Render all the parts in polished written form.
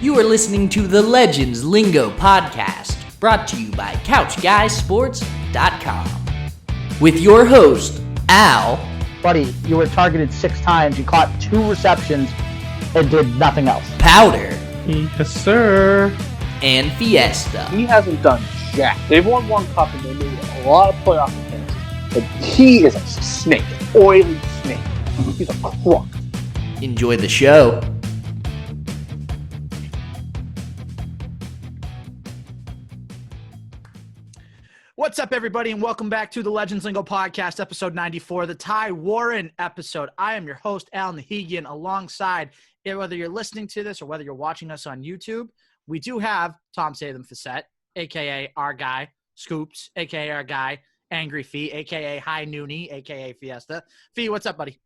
You are listening to the Legends Lingo podcast, brought to you by CouchGuySports.com. With your host, Al. Buddy, you were targeted 6 times, you caught 2 receptions, and did nothing else. Powder. Yes, sir. And Fiesta. He hasn't done jack. They've won one cup and they made a lot of playoff appearances. But he is a snake, oily snake. He's a crook. Enjoy the show. What's up, everybody, and welcome back to the Legends Lingo podcast, episode 94, the Ty Warren episode. I am your host, Al Nahigian, alongside, whether you're listening to this or whether you're watching us on YouTube, we do have Tom Satham Facette, a.k.a. our guy, Scoops, a.k.a. our guy, Angry Fee, a.k.a. High Noonie, a.k.a. Fiesta. Fee, what's up, buddy?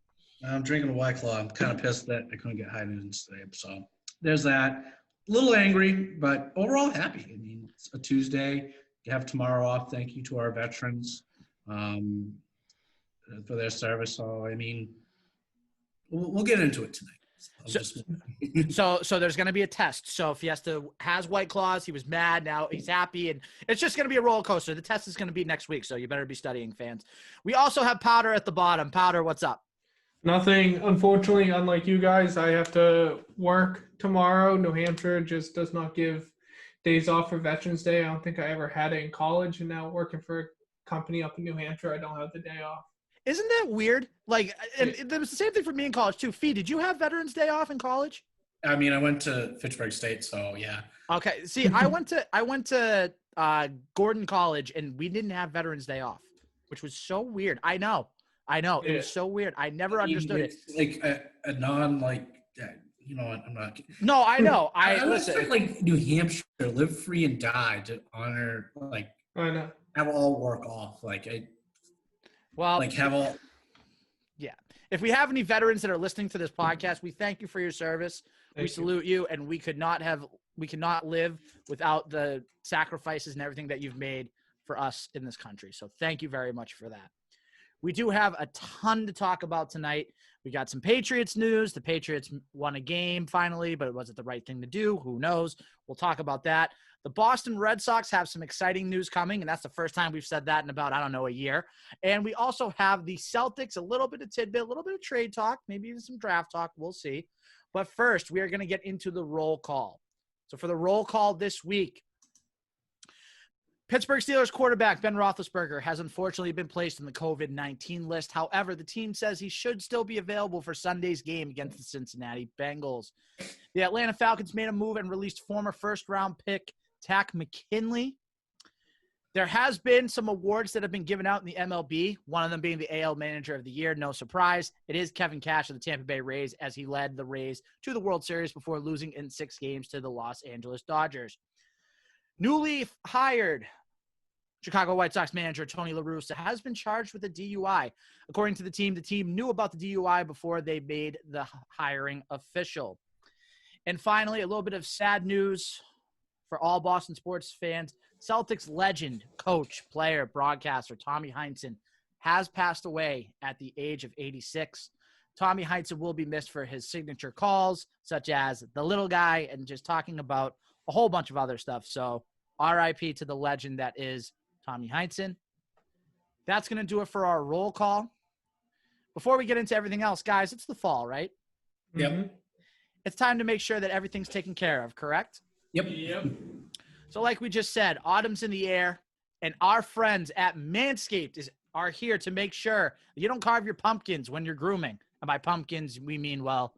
I'm drinking a White Claw. I'm kind of pissed that I couldn't get High Noons today, so there's that. A little angry, but overall happy. I mean, it's a Tuesday. You have tomorrow off. Thank you to our veterans for their service. So, I mean, we'll get into it tonight. So there's going to be a test. So Fiesta has White Claws. He was mad. Now he's happy. And it's just going to be a roller coaster. The test is going to be next week, so you better be studying, fans. We also have Powder at the bottom. Powder, what's up? Nothing. Unfortunately, unlike you guys, I have to work tomorrow. New Hampshire just does not give days off for Veterans Day. I don't think I ever had it in college, and now working for a company up in New Hampshire, I don't have the day off. Isn't that weird? Like, and it was the same thing for me in college too. Fee, did you have Veterans Day off in college? I mean, I went to Fitchburg State, so yeah. Okay. See, I went to Gordon College, and we didn't have Veterans Day off, which was so weird. I know. It was so weird. I never understood it. Like a non, like, you know what? I'm not. No, I know. I listen. listen. Like New Hampshire, live free and die to honor, like, I know. have all work off. Like, have all. Yeah. If we have any veterans that are listening to this podcast, we thank you for your service. We salute you, and we cannot live without the sacrifices and everything that you've made for us in this country. So thank you very much for that. We do have a ton to talk about tonight. We got some Patriots news. The Patriots won a game finally, but was it the right thing to do? Who knows? We'll talk about that. The Boston Red Sox have some exciting news coming, and that's the first time we've said that in about, a year. And we also have the Celtics, a little bit of tidbit, a little bit of trade talk, maybe even some draft talk. We'll see. But first, we are going to get into the roll call. So for the roll call this week, Pittsburgh Steelers quarterback Ben Roethlisberger has unfortunately been placed on the COVID-19 list. However, the team says he should still be available for Sunday's game against the Cincinnati Bengals. The Atlanta Falcons made a move and released former first-round pick Takk McKinley. There has been some awards that have been given out in the MLB, one of them being the AL Manager of the Year. No surprise. It is Kevin Cash of the Tampa Bay Rays, as he led the Rays to the World Series before losing in 6 games to the Los Angeles Dodgers. Newly hired Chicago White Sox manager Tony La Russa has been charged with a DUI. According to the team knew about the DUI before they made the hiring official. And finally, a little bit of sad news for all Boston sports fans. Celtics legend, coach, player, broadcaster Tommy Heinsohn has passed away at the age of 86. Tommy Heinsohn will be missed for his signature calls, such as the little guy, and just talking about a whole bunch of other stuff. So RIP to the legend that is Tommy Heinsohn. That's going to do it for our roll call. Before we get into everything else, guys, it's the fall, right? Yep. Mm-hmm. It's time to make sure that everything's taken care of, correct? Yep. So like we just said, autumn's in the air, and our friends at Manscaped are here to make sure that you don't carve your pumpkins when you're grooming. And by pumpkins, we mean, well,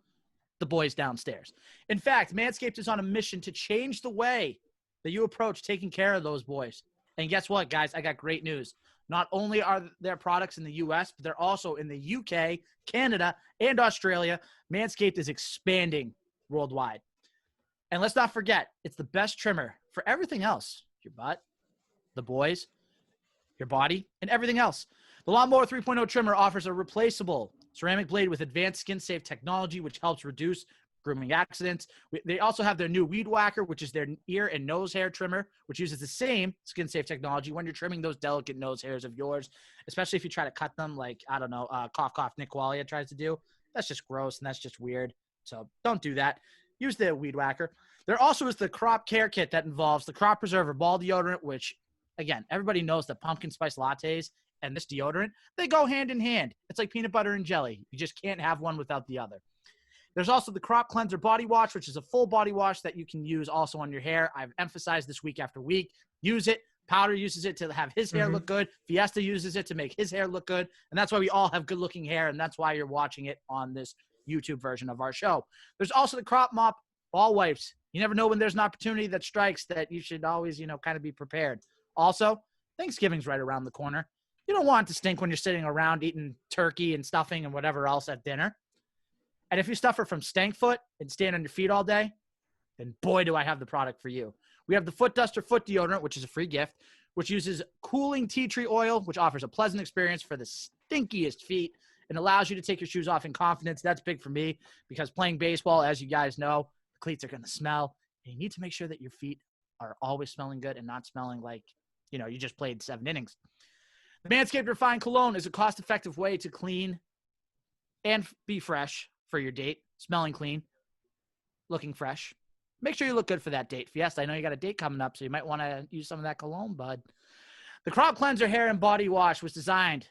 the boys downstairs. In fact, Manscaped is on a mission to change the way that you approach taking care of those boys. And guess what, guys? I got great news. Not only are their products in the U.S., but they're also in the U.K., Canada, and Australia. Manscaped is expanding worldwide. And let's not forget, it's the best trimmer for everything else. Your butt, the boys, your body, and everything else. The Lawnmower 3.0 trimmer offers a replaceable ceramic blade with advanced skin-safe technology, which helps reduce grooming accidents. They also have their new Weed Whacker, which is their ear and nose hair trimmer, which uses the same skin-safe technology when you're trimming those delicate nose hairs of yours, especially if you try to cut them like, cough, Nick Qualia tries to do. That's just gross, and that's just weird. So don't do that. use the Weed Whacker. There also is the crop care kit that involves the crop preserver ball deodorant, which, again, everybody knows that pumpkin spice lattes and this deodorant, they go hand in hand. It's like peanut butter and jelly. You just can't have one without the other. There's also the Crop Cleanser Body Wash, which is a full body wash that you can use also on your hair. I've emphasized this week after week. Use it. Powder uses it to have his hair look good. Fiesta uses it to make his hair look good. And that's why we all have good-looking hair, and that's why you're watching it on this YouTube version of our show. There's also the Crop Mop Ball Wipes. You never know when there's an opportunity that strikes that you should always, kind of be prepared. Also, Thanksgiving's right around the corner. You don't want it to stink when you're sitting around eating turkey and stuffing and whatever else at dinner. And if you suffer from stank foot and stand on your feet all day, then boy, do I have the product for you. We have the Foot Duster Foot Deodorant, which is a free gift, which uses cooling tea tree oil, which offers a pleasant experience for the stinkiest feet and allows you to take your shoes off in confidence. That's big for me because playing baseball, as you guys know, the cleats are going to smell. And you need to make sure that your feet are always smelling good and not smelling like, you just played 7 innings. The Manscaped Refined Cologne is a cost-effective way to clean and be fresh for your date, smelling clean, looking fresh. Make sure you look good for that date. Fiesta, I know you got a date coming up, so you might want to use some of that cologne, bud. The Crop Cleanser Hair and Body Wash was designed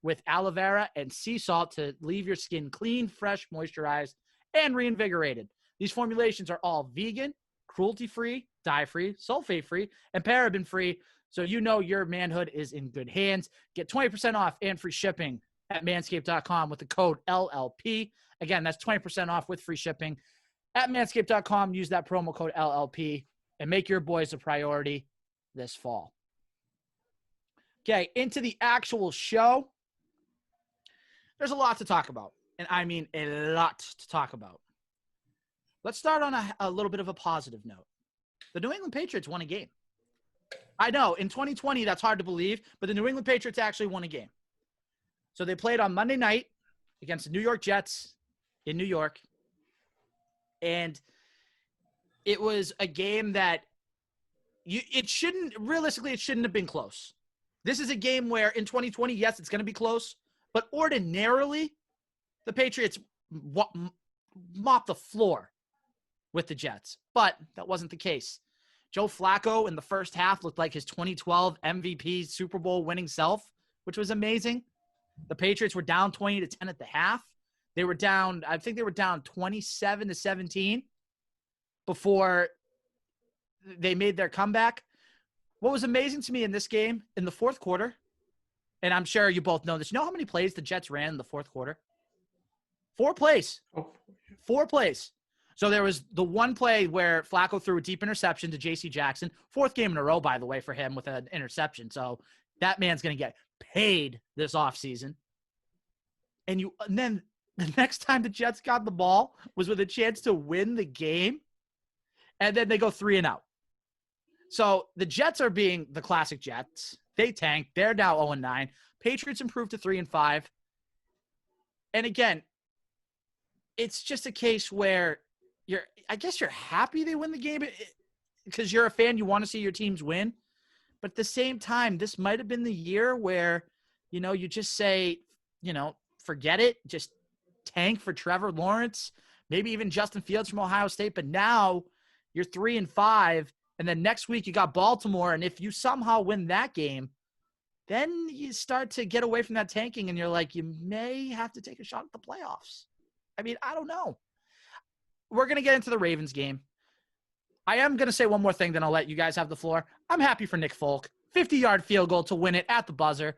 with aloe vera and sea salt to leave your skin clean, fresh, moisturized, and reinvigorated. These formulations are all vegan, cruelty-free, dye-free, sulfate-free, and paraben-free, so you know your manhood is in good hands. Get 20% off and free shipping at manscaped.com with the code LLP. Again, that's 20% off with free shipping. At manscaped.com, use that promo code LLP and make your boys a priority this fall. Okay, into the actual show. There's a lot to talk about, and I mean a lot to talk about. Let's start on a little bit of a positive note. The New England Patriots won a game. I know, in 2020, that's hard to believe, but the New England Patriots actually won a game. So they played on Monday night against the New York Jets in New York. And it was a game that it shouldn't have been close. This is a game where in 2020, yes, it's going to be close, but ordinarily the Patriots mop the floor with the Jets, but that wasn't the case. Joe Flacco in the first half looked like his 2012 MVP Super Bowl winning self, which was amazing. The Patriots were down 20-10 at the half. They were down 27-17 before they made their comeback. What was amazing to me in this game, in the fourth quarter, and I'm sure you both know this, you know how many plays the Jets ran in the fourth quarter? 4 plays. 4 plays. So there was the one play where Flacco threw a deep interception to J.C. Jackson. 4th game in a row, by the way, for him with an interception. So that man's going to get paid this offseason. And then the next time the Jets got the ball was with a chance to win the game, and then they go 3-0. So the Jets are being the classic Jets. They tanked. They're now 0-9. Patriots improved to 3-5. And again, it's just a case where I guess you're happy they win the game because you're a fan. You want to see your teams win. But at the same time, this might have been the year where, you just say, forget it. Just tank for Trevor Lawrence, maybe even Justin Fields from Ohio State. But now you're 3-5. And then next week you got Baltimore. And if you somehow win that game, then you start to get away from that tanking. And you're like, you may have to take a shot at the playoffs. I mean, I don't know. We're going to get into the Ravens game. I am going to say one more thing, then I'll let you guys have the floor. I'm happy for Nick Folk. 50-yard field goal to win it at the buzzer.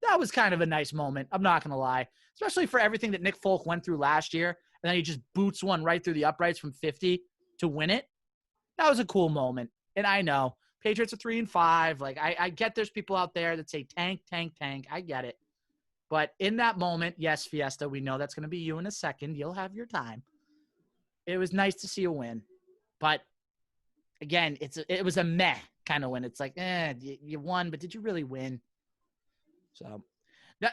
That was kind of a nice moment. I'm not going to lie. Especially for everything that Nick Folk went through last year. And then he just boots one right through the uprights from 50 to win it. That was a cool moment. And I know. Patriots are 3-5. Like, I get there's people out there that say tank, tank, tank. I get it. But in that moment, yes, Fiesta, we know that's going to be you in a second. You'll have your time. It was nice to see a win. But, again, it was a meh kind of win. It's like, you won, but did you really win? So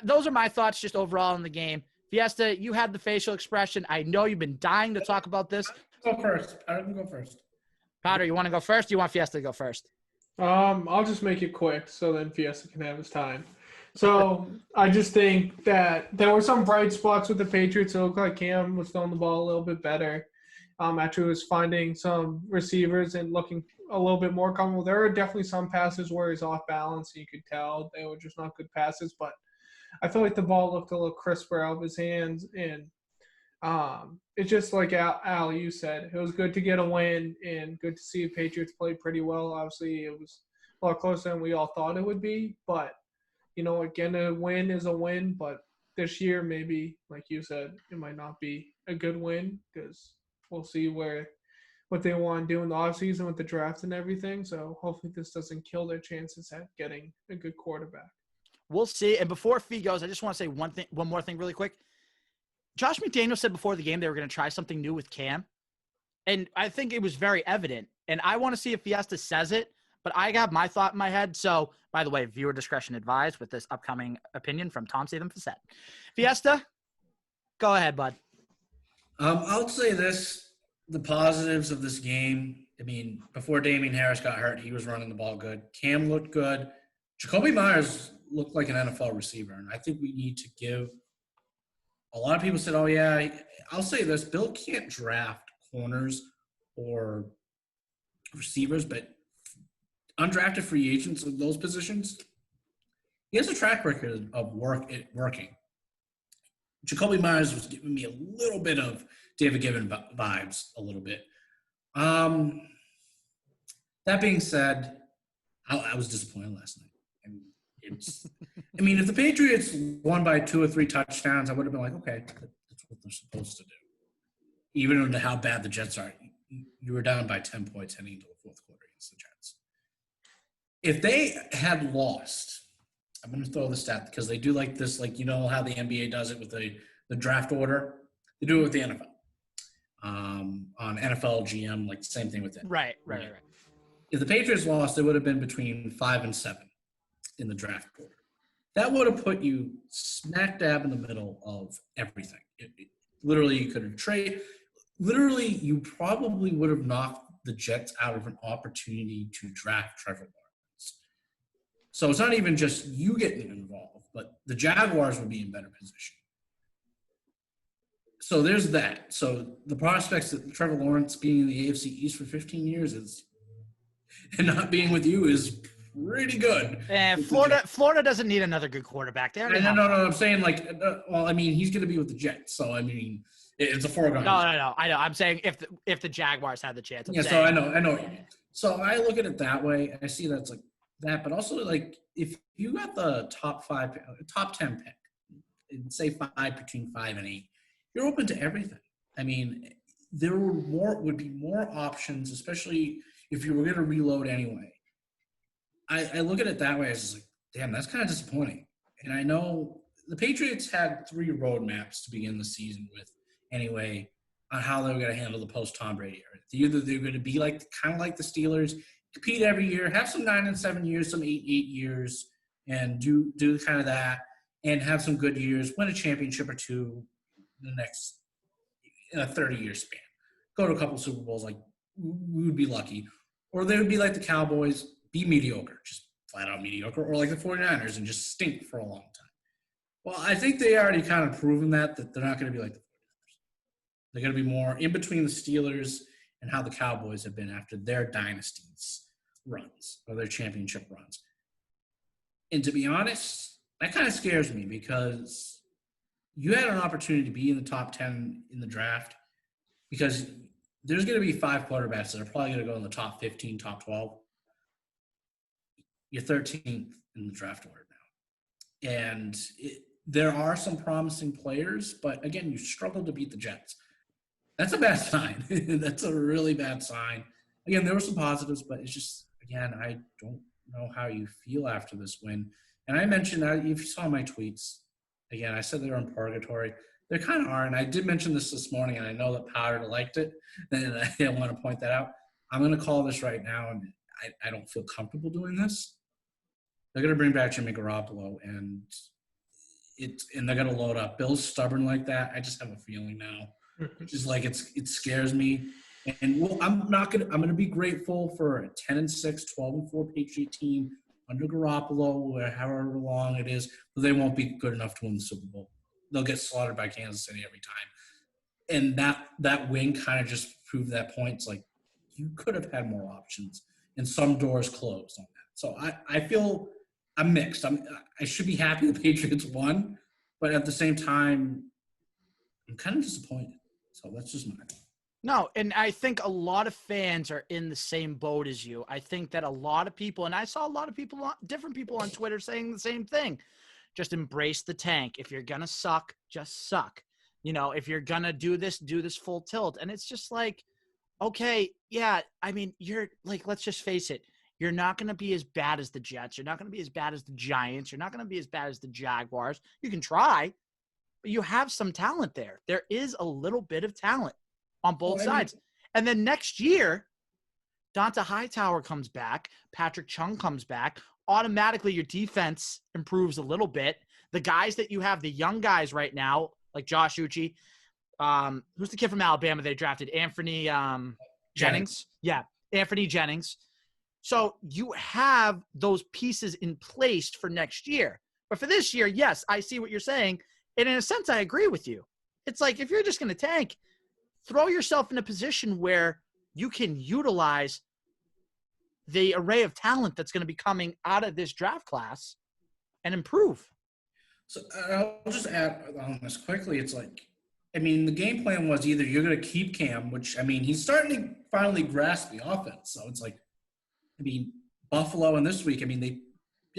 those are my thoughts just overall in the game. Fiesta, you had the facial expression. I know you've been dying to talk about this. Go first. I can go first. Powder, you want to go first? Or you want Fiesta to go first? I'll just make it quick so then Fiesta can have his time. So I just think that there were some bright spots with the Patriots. It looked like Cam was throwing the ball a little bit better. after he was finding some receivers and looking a little bit more comfortable. There are definitely some passes where he's off balance. You could tell they were just not good passes, but I feel like the ball looked a little crisper out of his hands. And it's just like Al, you said, it was good to get a win and good to see the Patriots play pretty well. Obviously, it was a lot closer than we all thought it would be, but again, a win is a win, but this year maybe, like you said, it might not be a good win because we'll see what they want to do in the offseason with the draft and everything. So hopefully this doesn't kill their chances at getting a good quarterback. We'll see. And before Fee goes, I just want to say one more thing really quick. Josh McDaniels said before the game they were going to try something new with Cam. And I think it was very evident. And I want to see if Fiesta says it, but I got my thought in my head. So, by the way, viewer discretion advised with this upcoming opinion from Tom Statham Facette. Fiesta, go ahead, bud. I'll say this. The positives of this game, I mean, before Damian Harris got hurt, he was running the ball good. Cam looked good. Jacoby Myers looked like an NFL receiver, and I think we need to give – a lot of people said, oh, yeah, I'll say this. Bill can't draft corners or receivers, but undrafted free agents of those positions, he has a track record of working. Jacoby Myers was giving me a little bit of David Gibbon vibes, a little bit. That being said, I was disappointed last night. I mean, if the Patriots won by 2 or 3 touchdowns, I would have been like, okay, that's what they're supposed to do. Even into how bad the Jets are, you were down by 10 points heading into the fourth quarter against the Jets. If they had lost, I'm going to throw the stat because they do like this, like, how the NBA does it with the draft order. They do it with the NFL. On NFL GM, like the same thing with it. Right. If the Patriots lost, it would have been between 5 and 7 in the draft order. That would have put you smack dab in the middle of everything. Literally, you could have traded. Literally, you probably would have knocked the Jets out of an opportunity to draft Trevor Lawrence. So it's not even just you getting involved, but the Jaguars would be in better position. So there's that. So the prospects that Trevor Lawrence being in the AFC East for 15 years and not being with you is pretty good. And Florida doesn't need another good quarterback. No. I'm saying he's going to be with the Jets. So, I mean, it's a foregone. No. I know. I'm saying if the Jaguars had the chance. So I know what you mean. So I look at it that way. I see that's like that. But also, like, if you got the top 10 pick, and say 5 between 5 and 8, you're open to everything. I mean, there would be more options, especially if you were going to reload anyway. I look at it that way as like, damn, that's kind of disappointing. And I know the Patriots had 3 roadmaps to begin the season with anyway on how they were going to handle the post-Tom Brady era. Either they're going to be kind of like the Steelers, compete every year, have some 9 and 7 years, some 8 years, and do kind of that, and have some good years, win a championship or 2 in a 30-year span. Go to a couple Super Bowls, like we would be lucky. Or they would be like the Cowboys, be mediocre, just flat out mediocre, or like the 49ers and just stink for a long time. Well, I think they already kind of proven that they're not going to be like the 49ers. They're going to be more in between the Steelers and how the Cowboys have been after their dynasties runs or their championship runs. And to be honest, that kind of scares me because you had an opportunity to be in the top 10 in the draft because there's going to be 5 quarterbacks that are probably going to go in the top 15, top 12. You're 13th in the draft order now. And there are some promising players, but again, you struggled to beat the Jets. That's a bad sign. That's a really bad sign. Again, there were some positives, but it's just, again, I don't know how you feel after this win. And I mentioned, if you saw my tweets, again, I said they were in purgatory. They kind of are, and I did mention this morning, and I know that Powder liked it, and I want to point that out. I'm going to call this right now, and I don't feel comfortable doing this. They're going to bring back Jimmy Garoppolo, and they're going to load up. Bill's stubborn like that. I just have a feeling now. Just like it scares me. And I'm going to be grateful for a 10-6, 12-4 Patriot team under Garoppolo, however long it is, but they won't be good enough to win the Super Bowl. They'll get slaughtered by Kansas City every time. And that win kind of just prove that point. It's like you could have had more options and some doors closed on that. So I feel I'm mixed. I should be happy the Patriots won, but at the same time, I'm kind of disappointed. So that's just my opinion. No, and I think a lot of fans are in the same boat as you. I think that a lot of people, and I saw a lot of people, different people on Twitter saying the same thing. Just embrace the tank. If you're going to suck, just suck. If you're going to do this full tilt. And it's just like, okay, yeah, I mean, you're like, let's just face it. You're not going to be as bad as the Jets. You're not going to be as bad as the Giants. You're not going to be as bad as the Jaguars. You can try, but you have some talent there. There is a little bit of talent on both sides. And then next year, Donta Hightower comes back. Patrick Chung comes back. Automatically, your defense improves a little bit. The guys that you have, the young guys right now, like Josh Uche, who's the kid from Alabama they drafted? Anthony Jennings. Yeah, Anthony Jennings. So you have those pieces in place for next year. But for this year, yes, I see what you're saying. And in a sense, I agree with you. It's like if you're just going to tank, throw yourself in a position where you can utilize the array of talent that's going to be coming out of this draft class and improve. So I'll just add on this quickly. It's like, I mean, the game plan was either you're going to keep Cam, which, I mean, he's starting to finally grasp the offense. So it's like, I mean, Buffalo and this week, I mean, they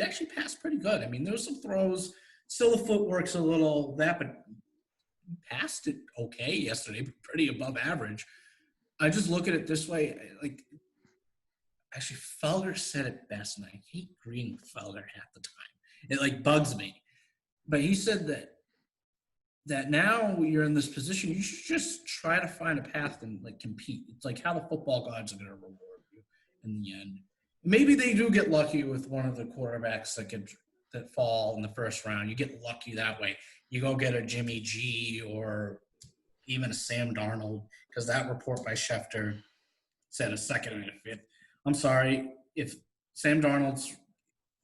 actually passed pretty good. I mean, there was some throws. Still the footwork's a little that, but passed it okay yesterday, pretty above average. I just look at it this way, like, actually, Felder said it best, and I hate agreeing with Felder half the time. It, like, bugs me. But he said that now you're in this position, you should just try to find a path and, like, compete. It's like how the football gods are going to reward you in the end. Maybe they do get lucky with one of the quarterbacks that fall in the first round. You get lucky that way. You go get a Jimmy G or even a Sam Darnold, because that report by Schefter said a second and a fifth. I'm sorry, if Sam Darnold's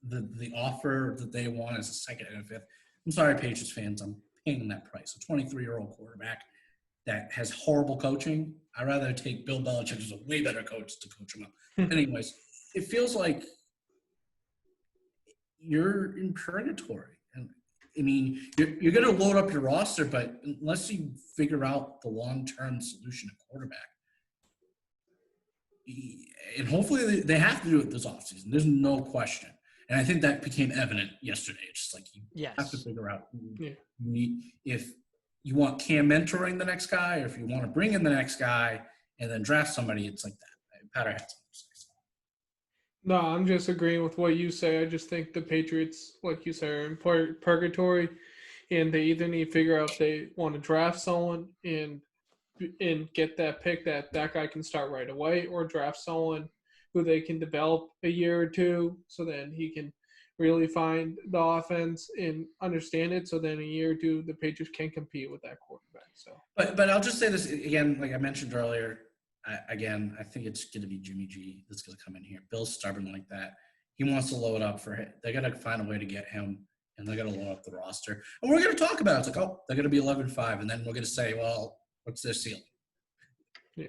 the offer that they want is a second and a fifth, I'm sorry, Patriots fans, I'm paying that price. A 23-year-old quarterback that has horrible coaching, I'd rather take Bill Belichick, who's a way better coach, to coach him up. Anyways, it feels like you're in purgatory. And I mean, you're going to load up your roster, but unless you figure out the long-term solution at quarterback, and hopefully they have to do it this offseason. There's no question. And I think that became evident yesterday. It's just like you have to figure out if you want Cam mentoring the next guy or if you want to bring in the next guy and then draft somebody. It's like that. Patter had something to say. No, I'm just agreeing with what you say. I just think the Patriots, like you say, are in purgatory, and they either need to figure out if they want to draft someone and get that pick that guy can start right away, or draft someone who they can develop a year or two so then he can really find the offense and understand it. So then a year or two, the Patriots can compete with that quarterback. So, but I'll just say this again, like I mentioned earlier. I think it's going to be Jimmy G that's going to come in here. Bill's stubborn like that. He wants to load up for it. They're going to find a way to get him, and they're going to load up the roster. And we're going to talk about it. It's like, oh, they're going to be 11-5, and then we're going to say, well, what's their ceiling? Yeah.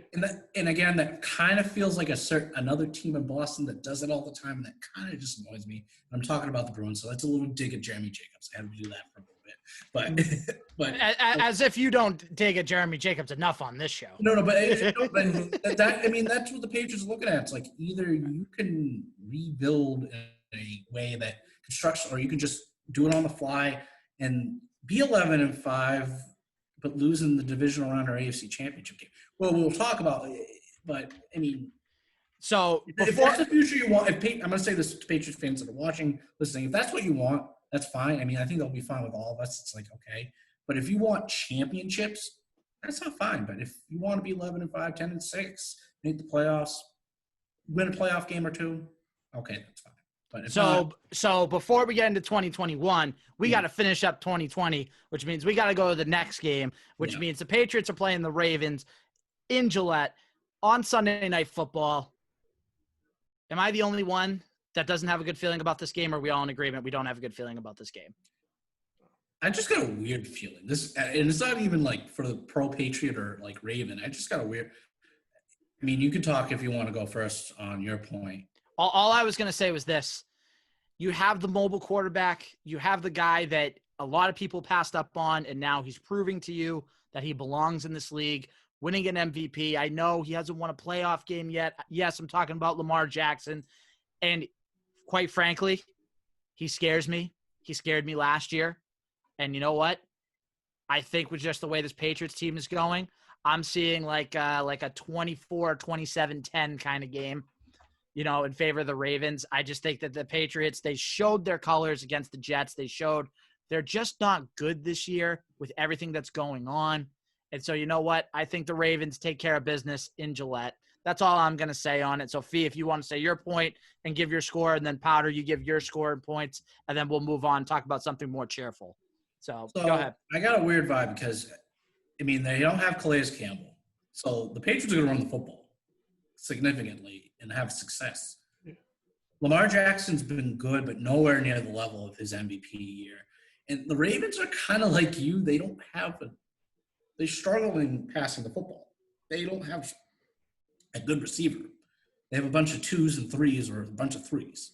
And again, that kind of feels like another team in Boston that does it all the time, and that kind of just annoys me. And I'm talking about the Bruins, so that's a little dig at Jeremy Jacobs. I had to do that for a little bit. But as if you don't dig at Jeremy Jacobs enough on this show. But I mean, that's what the Patriots are looking at. It's like either you can rebuild in a way that constructs, or you can just do it on the fly and be 11-5, but losing the divisional round or AFC Championship game. Well, we'll talk about it, but I mean, so if that's the future you want, I'm going to say this to Patriots fans that are watching, listening, if that's what you want, that's fine. I mean, I think they'll be fine with all of us. It's like, okay. But if you want championships, that's not fine. But if you want to be 11-5, 10-6, make the playoffs, win a playoff game or two, okay, that's fine. But so before we get into 2021, we got to finish up 2020, which means we got to go to the next game, which means the Patriots are playing the Ravens in Gillette on Sunday Night Football. Am I the only one that doesn't have a good feeling about this game, or are we all in agreement we don't have a good feeling about this game? I just got a weird feeling. And it's not even like for the pro Patriot or like Raven. I just got a weird I mean, you can talk if you want to go first on your point. All I was going to say was this. You have the mobile quarterback. You have the guy that a lot of people passed up on, and now he's proving to you that he belongs in this league, winning an MVP. I know he hasn't won a playoff game yet. Yes, I'm talking about Lamar Jackson. And quite frankly, he scares me. He scared me last year. And you know what? I think with just the way this Patriots team is going, I'm seeing like a 24-27-10 kind of game, in favor of the Ravens. I just think that the Patriots, they showed their colors against the Jets. They showed they're just not good this year with everything that's going on. And so, you know what? I think the Ravens take care of business in Gillette. That's all I'm going to say on it. So, Fee, if you want to say your point and give your score, and then Powder, you give your score and points, and then we'll move on and talk about something more cheerful. So go ahead. I got a weird vibe because, they don't have Calais Campbell. So the Patriots are going to run the football significantly and have success. Yeah. Lamar Jackson's been good, but nowhere near the level of his MVP year. And the Ravens are kind of like you. They don't have they struggle in passing the football. They don't have a good receiver. They have a bunch of 2s and 3s or a bunch of 3s.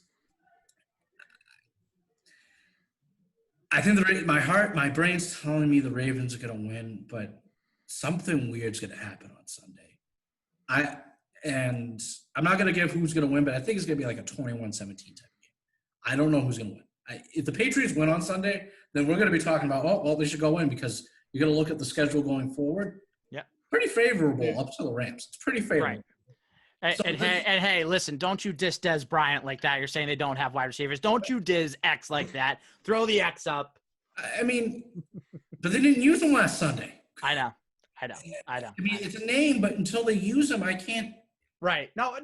I think my brain's telling me the Ravens are going to win, but something weird's going to happen on Sunday. I'm not going to give who's going to win, but I think it's going to be like a 21-17 type game. I don't know who's going to win. If the Patriots win on Sunday, then we're going to be talking about, they should go in because you're going to look at the schedule going forward. Yeah. Pretty favorable up to the Rams. It's pretty favorable. Right. Hey, listen, don't you diss Des Bryant like that. You're saying they don't have wide receivers. Don't you diss X like that. Throw the X up. But they didn't use him last Sunday. I know. It's a name, but until they use him, I can't. Right. No,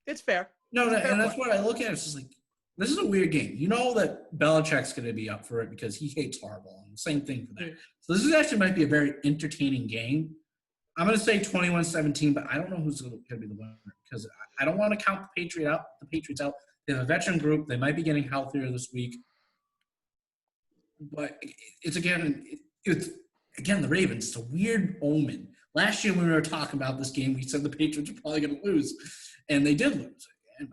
it's fair. That's what I look at. It's just like, this is a weird game. You know that Belichick's going to be up for it because he hates hardball. And same thing for that. So this actually might be a very entertaining game. I'm going to say 21-17, but I don't know who's going to be the winner because I don't want to count the Patriots out. They have a veteran group. They might be getting healthier this week. But it's the Ravens. It's a weird omen. Last year when we were talking about this game, we said the Patriots are probably going to lose, and they did lose. And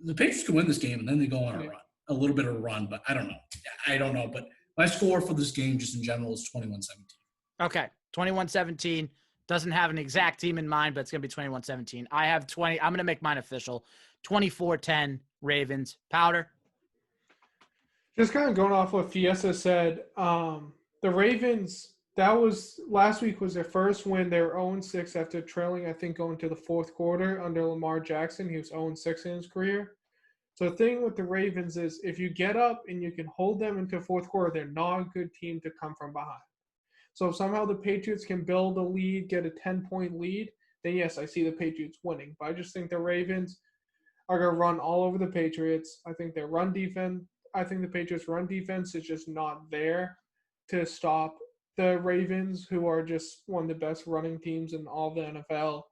the Patriots can win this game, and then they go on a little bit of a run, but I don't know. But my score for this game just in general is 21-17. Okay. 21-17. Doesn't have an exact team in mind, but it's going to be 21-17. I have 20. I'm going to make mine official. 24-10 Ravens. Powder. Just kind of going off what Fiesta said, the Ravens, that was last week was their first win. They were 0-6 after trailing, I think, going to the fourth quarter under Lamar Jackson. He was 0-6 in his career. So the thing with the Ravens is if you get up and you can hold them into the fourth quarter, they're not a good team to come from behind. So if somehow the Patriots can build a lead, get a 10-point lead, then yes, I see the Patriots winning. But I just think the Ravens are going to run all over the Patriots. I think the Patriots' run defense is just not there to stop the Ravens, who are just one of the best running teams in all the NFL.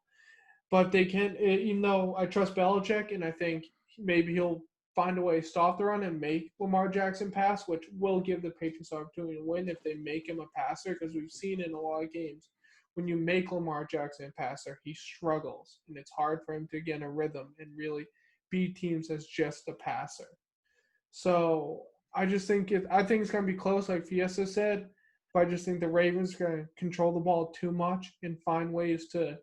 But they can, even though I trust Belichick, and I think maybe he'll find a way to stop the run and make Lamar Jackson pass, which will give the Patriots the opportunity to win if they make him a passer, because we've seen in a lot of games when you make Lamar Jackson a passer, he struggles, and it's hard for him to get in a rhythm and really beat teams as just a passer. So I just think it's going to be close, like Fiesta said, but I just think the Ravens are going to control the ball too much and find ways to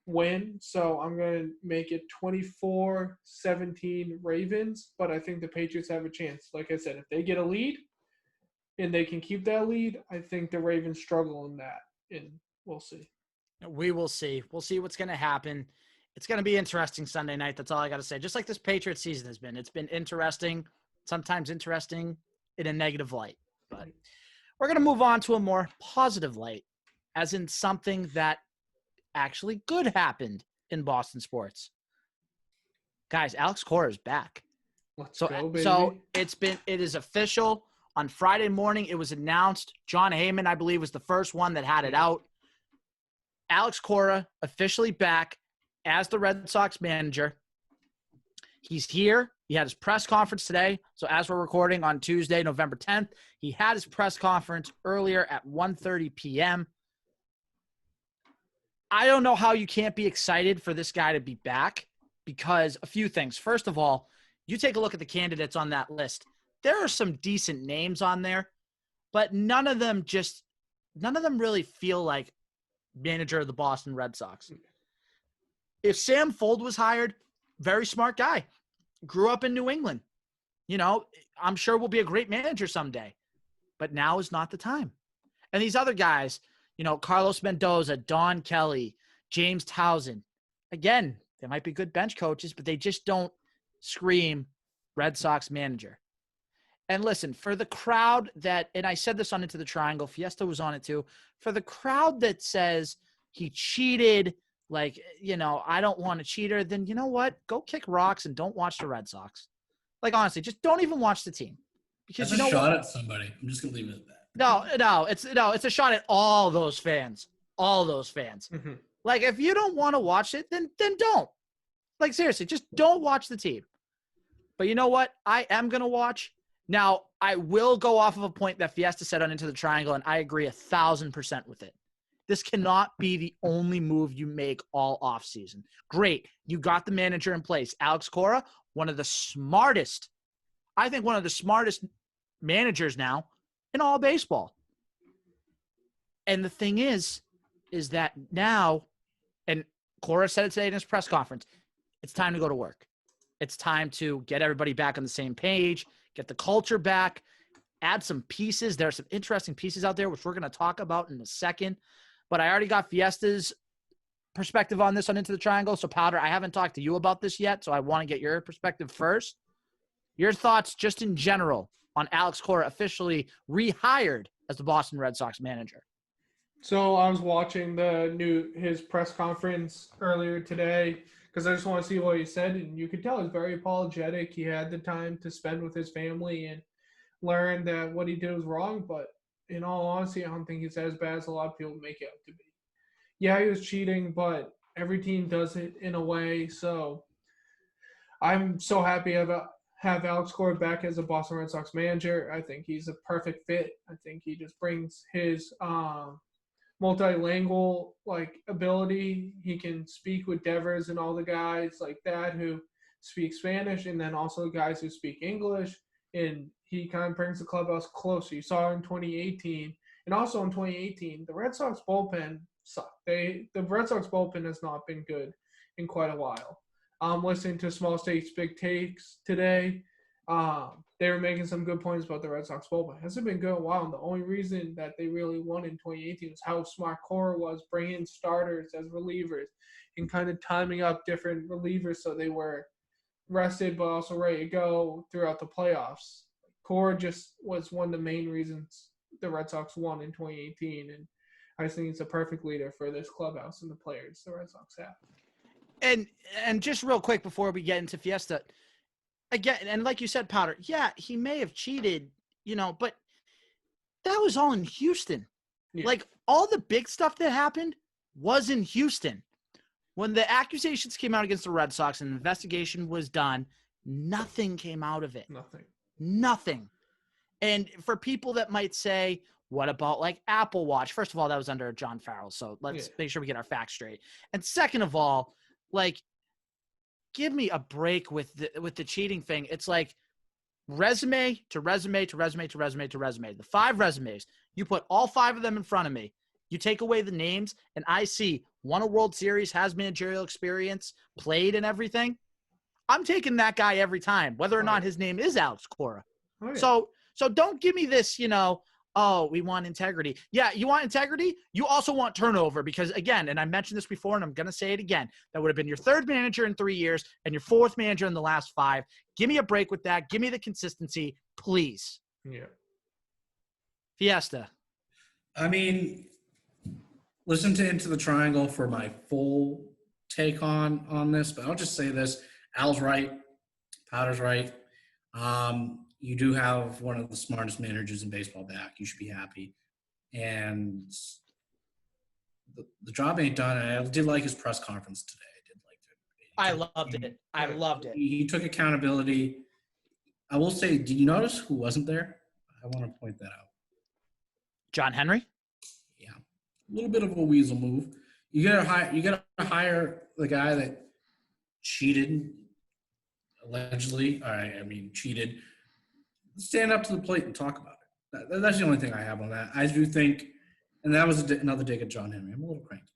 win. So I'm going to make it 24-17 Ravens, but I think the Patriots have a chance. Like I said, if they get a lead and they can keep that lead, I think the Ravens struggle in that, and we'll see. We will see. We'll see what's going to happen. It's going to be interesting Sunday night. That's all I got to say. Just like this Patriots season has been. It's been interesting, sometimes interesting in a negative light. But we're going to move on to a more positive light, as in something that actually good happened in Boston sports. Guys, Alex Cora is back. Let's go, baby. So it is official. On Friday morning, it was announced. John Heyman, I believe, was the first one that had it out. Alex Cora officially back as the Red Sox manager. He's here. He had his press conference today. So as we're recording on Tuesday, November 10th, he had his press conference earlier at 1:30 p.m. I don't know how you can't be excited for this guy to be back, because a few things. First of all, you take a look at the candidates on that list. There are some decent names on there, but none of them really feel like manager of the Boston Red Sox. If Sam Fold was hired, very smart guy, grew up in New England. You know, I'm sure will be a great manager someday, but now is not the time. And these other guys, you know, Carlos Mendoza, Don Kelly, James Townsend, again, they might be good bench coaches, but they just don't scream Red Sox manager. And listen, for the crowd that, and I said this on Into the Triangle, Fiesta was on it too, for the crowd that says he cheated, like, you know, I don't want a cheater, then you know what? Go kick rocks and don't watch the Red Sox. Like, honestly, just don't even watch the team. Because That's a shot at somebody. I'm just going to leave it at that. No, it's a shot at all those fans. All those fans. Mm-hmm. Like, if you don't want to watch it, then don't. Like, seriously, just don't watch the team. But you know what? I am going to watch. Now, I will go off of a point that Fiesta said on Into the Triangle, and I agree 1,000% with it. This cannot be the only move you make all offseason. Great. You got the manager in place. Alex Cora, one of the smartest managers now in all baseball. And the thing is that now, and Cora said it today in his press conference, it's time to go to work. It's time to get everybody back on the same page, get the culture back, add some pieces. There are some interesting pieces out there, which we're going to talk about in a second. But I already got Fiesta's perspective on this on Into the Triangle. So, Powder, I haven't talked to you about this yet, so I want to get your perspective first. Your thoughts just in general on Alex Cora officially rehired as the Boston Red Sox manager. So I was watching his press conference earlier today because I just want to see what he said, and you could tell he's very apologetic. He had the time to spend with his family and learn that what he did was wrong, but in all honesty, I don't think he's as bad as a lot of people make it out to be. Yeah, he was cheating, but every team does it in a way. So I'm so happy to have Alex Cora back as a Boston Red Sox manager. I think he's a perfect fit. I think he just brings his multilingual ability. He can speak with Devers and all the guys like that who speak Spanish, and then also guys who speak English. And he kind of brings the clubhouse closer. You saw in 2018, and also in 2018, the Red Sox bullpen sucked. The Red Sox bullpen has not been good in quite a while. Listening to Small States Big Takes today, they were making some good points about the Red Sox bullpen. It hasn't been good in a while, and the only reason that they really won in 2018 was how smart Cora was bringing starters as relievers and kind of timing up different relievers so they were rested but also ready to go throughout the playoffs. Cora just was one of the main reasons the Red Sox won in 2018, and I think he's a perfect leader for this clubhouse and the players the Red Sox have. And just real quick before we get into Fiesta, again, and like you said, Powder, yeah, he may have cheated, but that was all in Houston. Yeah. Like, all the big stuff that happened was in Houston. When the accusations came out against the Red Sox and the investigation was done, nothing came out of it. Nothing. And for people that might say, what about Apple Watch? First of all, that was under John Farrell, so let's make sure we get our facts straight. And second of all, give me a break with the cheating thing. It's like resume to resume to resume to resume to resume. The 5 resumes, you put all 5 of them in front of me. You take away the names, and I see won a World Series, has managerial experience, played and everything. I'm taking that guy every time, whether or not his name is Alex Cora. Oh, yeah. So don't give me this, oh, we want integrity. Yeah, you want integrity? You also want turnover because, again, and I mentioned this before and I'm going to say it again, that would have been your 3rd manager in 3 years and your 4th manager in the last 5. Give me a break with that. Give me the consistency, please. Yeah. Fiesta. I mean, listen to Into the Triangle for my full take on this, but I'll just say this. Al's right. Powder's right. You do have one of the smartest managers in baseball back. You should be happy. And the job ain't done. I did like his press conference today. I loved it. I loved it. He took accountability. I will say, did you notice who wasn't there? I want to point that out. John Henry? Yeah. A little bit of a weasel move. You gotta hire the guy that cheated, allegedly. I mean, cheated. Stand up to the plate and talk about it. That's the only thing I have on that. I do think, and that was another dig at John Henry. I'm a little cranky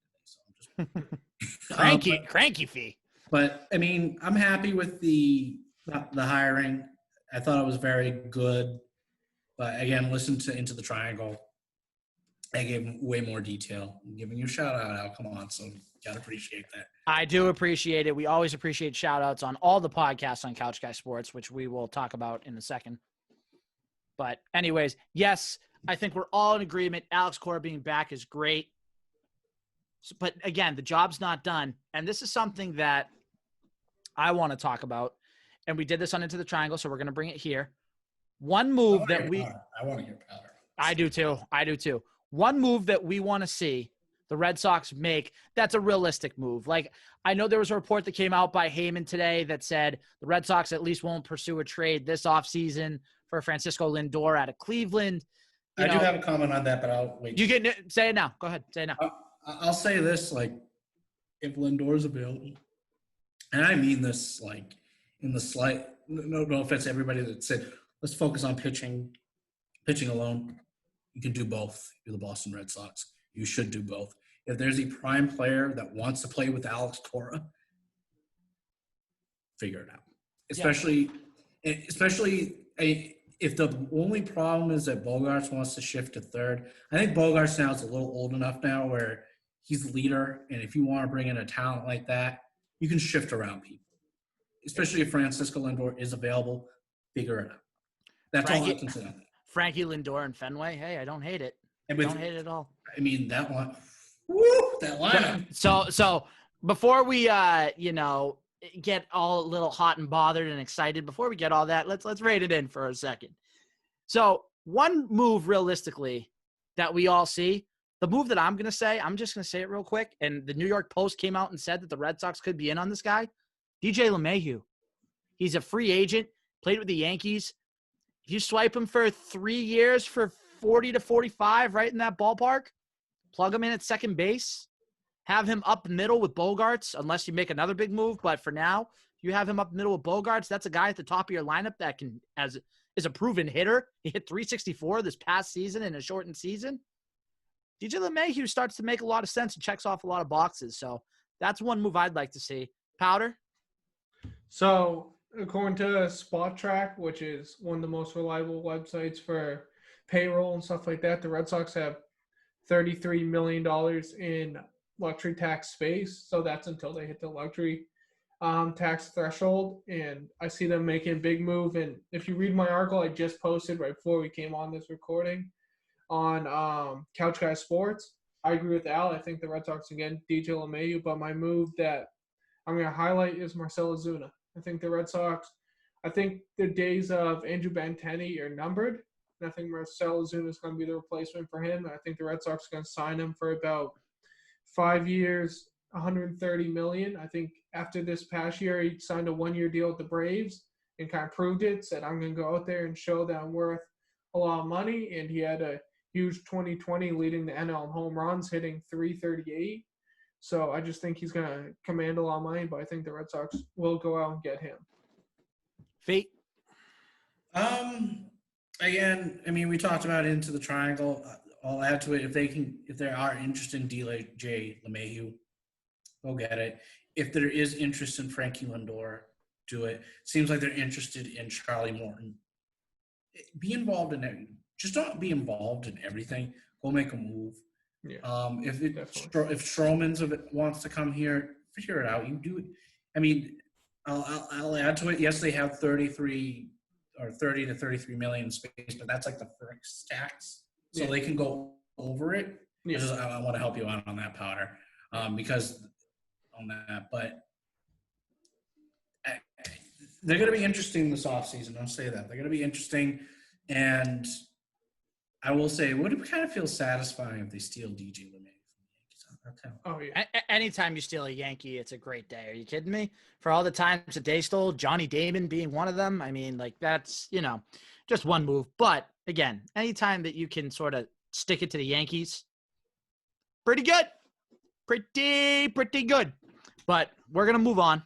today, so I'm just Cranky fee. But I mean, I'm happy with the hiring. I thought it was very good. But again, listen to Into the Triangle. I gave him way more detail. I'm giving you a shout out, Al. Come on, so gotta appreciate that. I do appreciate it. We always appreciate shout outs on all the podcasts on Couch Guy Sports, which we will talk about in a second. But anyways, yes, I think we're all in agreement. Alex Cora being back is great. But again, the job's not done. And this is something that I want to talk about. And we did this on Into the Triangle, so we're going to bring it here. One move that I want to hear powder. I do too. One move that we want to see the Red Sox make, that's a realistic move. Like, I know there was a report that came out by Heyman today that said the Red Sox at least won't pursue a trade this offseason for Francisco Lindor out of Cleveland. I do have a comment on that, but I'll wait. You can say it now. Go ahead. Say it now. I'll say this, like, if Lindor's available, and I mean this, like, in the slight, no offense to everybody that said, let's focus on pitching alone. You can do both. You're the Boston Red Sox. You should do both. If there's a prime player that wants to play with Alex Cora, figure it out. Especially if the only problem is that Bogarts wants to shift to third. I think Bogarts now is a little old enough now where he's leader, and if you want to bring in a talent like that, you can shift around people. Especially if Francisco Lindor is available, figure it out. That's all I can say on that. Frankie Lindor and Fenway, hey, I don't hate it. Don't hate it at all. I mean, that one, that lineup. So before we, get all a little hot and bothered and excited, before we get all that, let's rate it in for a second. So one move realistically that we all see, the move that I'm going to say, I'm just going to say it real quick. And the New York Post came out and said that the Red Sox could be in on this guy. DJ LeMahieu. He's a free agent, played with the Yankees. If you swipe him for 3 years for 40 to 45, right in that ballpark, plug him in at second base, have him up middle with Bogarts, unless you make another big move. But for now, you have him up middle with Bogarts. That's a guy at the top of your lineup that is a proven hitter. He hit 364 this past season in a shortened season. DJ LeMahieu starts to make a lot of sense and checks off a lot of boxes. So that's one move I'd like to see. Powder? So according to Spot Track, which is one of the most reliable websites for payroll and stuff like that, the Red Sox have $33 million in luxury tax space. So that's until they hit the luxury tax threshold. And I see them making a big move. And if you read my article I just posted right before we came on this recording on Couch Guy Sports, I agree with Al. I think the Red Sox, again, DJ LeMahieu. But my move that I'm going to highlight is Marcell Ozuna. I think the Red Sox, I think the days of Andrew Benintendi are numbered. And I think Marcell Ozuna is going to be the replacement for him. And I think the Red Sox are going to sign him for about 5 years, $130 million. I think after this past year, he signed a 1-year deal with the Braves and kind of proved it, said, I'm going to go out there and show that I'm worth a lot of money. And he had a huge 2020 leading the NL in home runs, hitting 338. So I just think he's going to command a lot of money, but I think the Red Sox will go out and get him. Fate? Again, I mean, we talked about Into the Triangle. I'll add to it, if they are interested in DJ LeMahieu, go get it. If there is interest in Frankie Lindor, do it. Seems like they're interested in Charlie Morton. Be involved in it. Just don't be involved in everything. Go make a move. Yeah, if Stroman wants to come here, figure it out. You do it. I mean, I'll add to it. Yes, they have 30 to 33 million space, but that's like the first tax, so they can go over it. Yeah. I want to help you out on that, Powder, because on that. But they're going to be interesting this offseason. I'll say that they're going to be interesting, and I will say, would it kind of feel satisfying if they steal DJ LeMahieu from the Yankees? Oh, yeah. Anytime you steal a Yankee, it's a great day. Are you kidding me? For all the times that they stole, Johnny Damon being one of them, I mean, like, that's, just one move. But, again, anytime that you can sort of stick it to the Yankees, pretty good. pretty good. But we're going to move on.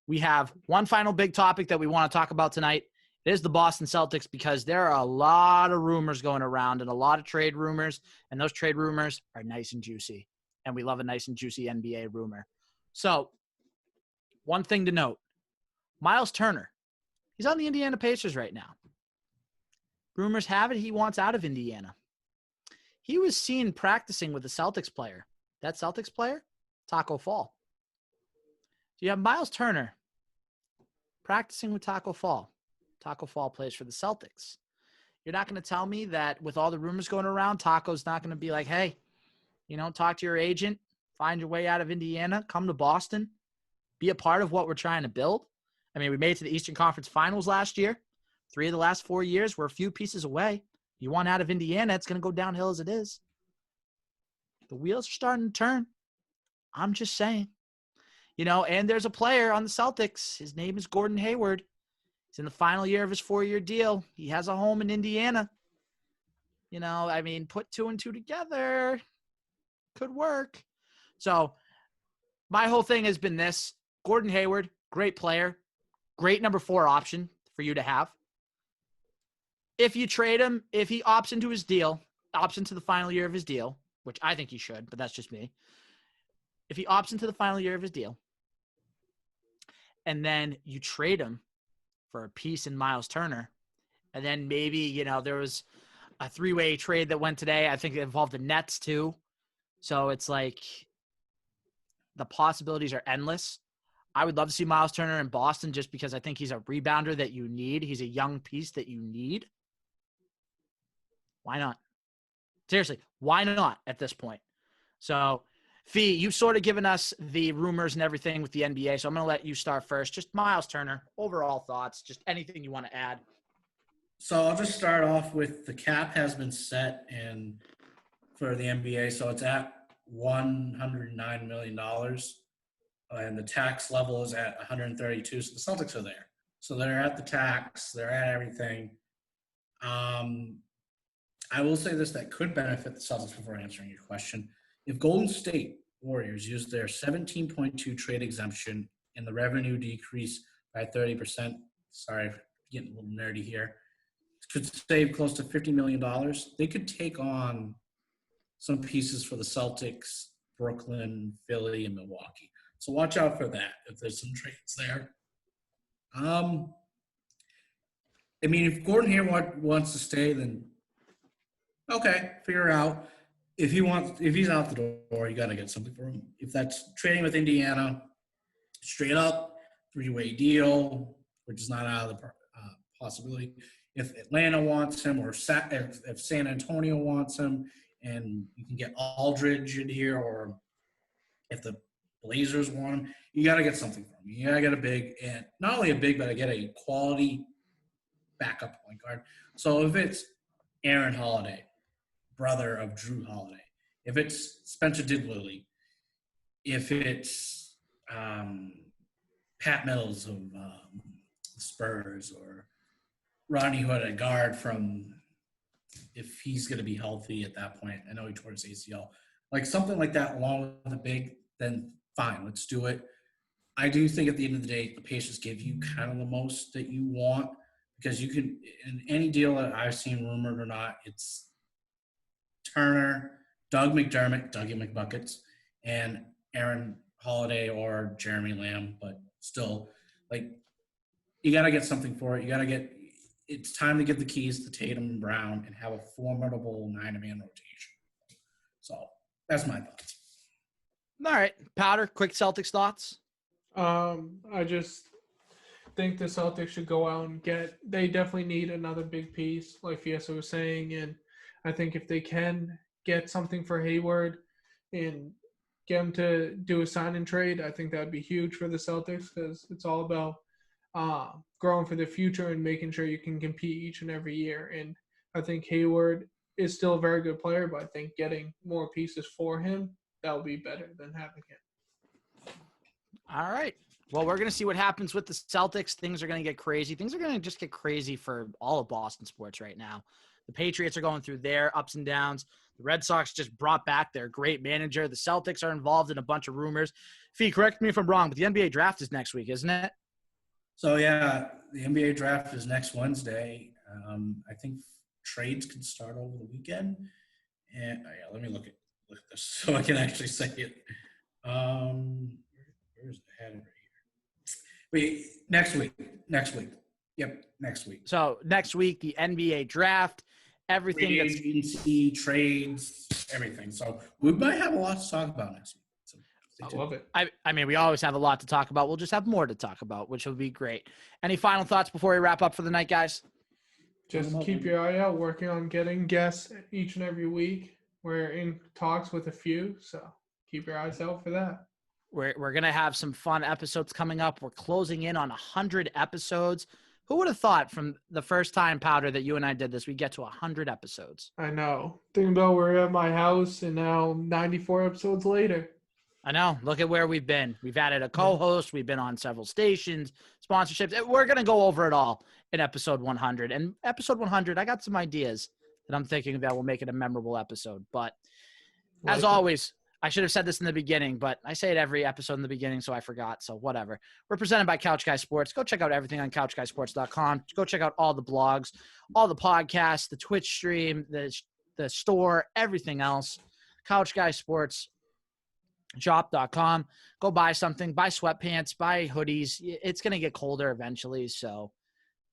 We have one final big topic that we want to talk about tonight. It is the Boston Celtics, because there are a lot of rumors going around and a lot of trade rumors, and those trade rumors are nice and juicy, and we love a nice and juicy NBA rumor. So one thing to note, Miles Turner, he's on the Indiana Pacers right now. Rumors have it he wants out of Indiana. He was seen practicing with a Celtics player. That Celtics player, Taco Fall. So you have Miles Turner practicing with Taco Fall. Taco Fall plays for the Celtics. You're not going to tell me that with all the rumors going around, Taco's not going to be like, hey, talk to your agent, find your way out of Indiana, come to Boston, be a part of what we're trying to build. I mean, we made it to the Eastern Conference Finals last year. 3 of the last 4 years, we're a few pieces away. You want out of Indiana, it's going to go downhill as it is. The wheels are starting to turn. I'm just saying. And there's a player on the Celtics. His name is Gordon Hayward. He's in the final year of his 4-year deal. He has a home in Indiana. Put 2 and 2 together. Could work. So my whole thing has been this. Gordon Hayward, great player. Great number 4 option for you to have. If you trade him, if he opts into his deal, opts into the final year of his deal, which I think he should, but that's just me. If he opts into the final year of his deal, and then you trade him for a piece in Miles Turner, and then maybe, there was a 3-way trade that went today. I think it involved the Nets too. So it's like the possibilities are endless. I would love to see Miles Turner in Boston just because I think he's a rebounder that you need. He's a young piece that you need. Why not? Seriously, why not at this point? So, Fee, you've sort of given us the rumors and everything with the NBA, so I'm going to let you start first. Just Miles Turner, overall thoughts, just anything you want to add. So I'll just start off with the cap has been set for the NBA, so it's at $109 million, and the tax level is at 132. So the Celtics are there. So they're at the tax, they're at everything. I will say this that could benefit the Celtics before answering your question. If Golden State Warriors use their 17.2 trade exemption and the revenue decrease by 30%, sorry for getting a little nerdy here, could save close to $50 million. They could take on some pieces for the Celtics, Brooklyn, Philly, and Milwaukee. So watch out for that if there's some trades there. If Gordon Hayward wants to stay, then okay, figure out. If he's out the door, you got to get something for him. If that's trading with Indiana, straight up 3-way deal, which is not out of the possibility. If Atlanta wants him, or if San Antonio wants him, and you can get Aldridge in here, or if the Blazers want him, you got to get something from him. You got to get a big, and not only a big, but I get a quality backup point guard. So if it's Aaron Holiday, brother of Drew Holiday, if it's Spencer Dinwiddie, if it's Pat Mills of the Spurs, or Rodney Hood, a guard from, if he's going to be healthy at that point. I know he tore his ACL. Like something like that along with the big, then fine, let's do it. I do think at the end of the day, the Pacers give you kind of the most that you want, because you can, in any deal that I've seen, rumored or not, it's Turner, Doug McDermott, Dougie McBuckets, and Aaron Holiday or Jeremy Lamb. But still, like, you got to get something for it. It's time to give the keys to Tatum and Brown and have a formidable 9-man rotation. So that's my thoughts. All right, Powder, quick Celtics thoughts. I just think the Celtics should go out and they definitely need another big piece, like Fiesta was saying, and I think if they can get something for Hayward and get him to do a sign and trade, I think that would be huge for the Celtics, because it's all about growing for the future and making sure you can compete each and every year. And I think Hayward is still a very good player, but I think getting more pieces for him, that will be better than having him. All right. Well, we're going to see what happens with the Celtics. Things are going to get crazy. Things are going to just get crazy for all of Boston sports right now. The Patriots are going through their ups and downs. The Red Sox just brought back their great manager. The Celtics are involved in a bunch of rumors. Fee, correct me if I'm wrong, but the NBA draft is next week, isn't it? So, yeah, the NBA draft is next Wednesday. I think trades could start over the weekend. And let me look at this so I can actually say it. Where's the header here? Next week. Yep, next week. So next week, the NBA draft, everything that's agency, trades, everything. So we might have a lot to talk about next week. So I love it. I mean, we always have a lot to talk about. We'll just have more to talk about, which will be great. Any final thoughts before we wrap up for the night, guys? Just keep your eye out, working on getting guests each and every week. We're in talks with a few, so keep your eyes out for that. We're going to have some fun episodes coming up. We're closing in on 100 episodes. Who would have thought from the first time, Powder, that you and I did this, we'd get to 100 episodes? I know. Think about we're at my house and now 94 episodes later. I know. Look at where we've been. We've added a co-host. We've been on several stations, sponsorships. We're going to go over it all in episode 100. And episode 100, I got some ideas that I'm thinking that will make it a memorable episode. But as always, I should have said this in the beginning, but I say it every episode in the beginning, so I forgot. So whatever. We're presented by Couch Guy Sports. Go check out everything on couchguysports.com. Go check out all the blogs, all the podcasts, the Twitch stream, the store, everything else. Couch Guy Sports. Shop.com. Go buy something, buy sweatpants, buy hoodies. It's going to get colder eventually, so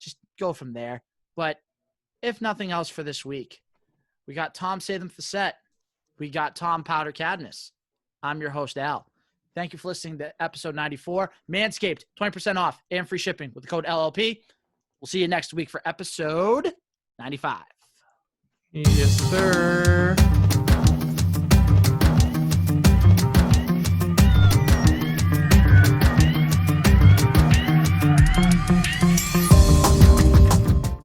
just go from there. But if nothing else for this week, we got Tom Satham Facette. We got Tom Powder Cadmus. I'm your host, Al. Thank you for listening to episode 94. Manscaped, 20% off and free shipping with the code LLP. We'll see you next week for episode 95. Yes, sir.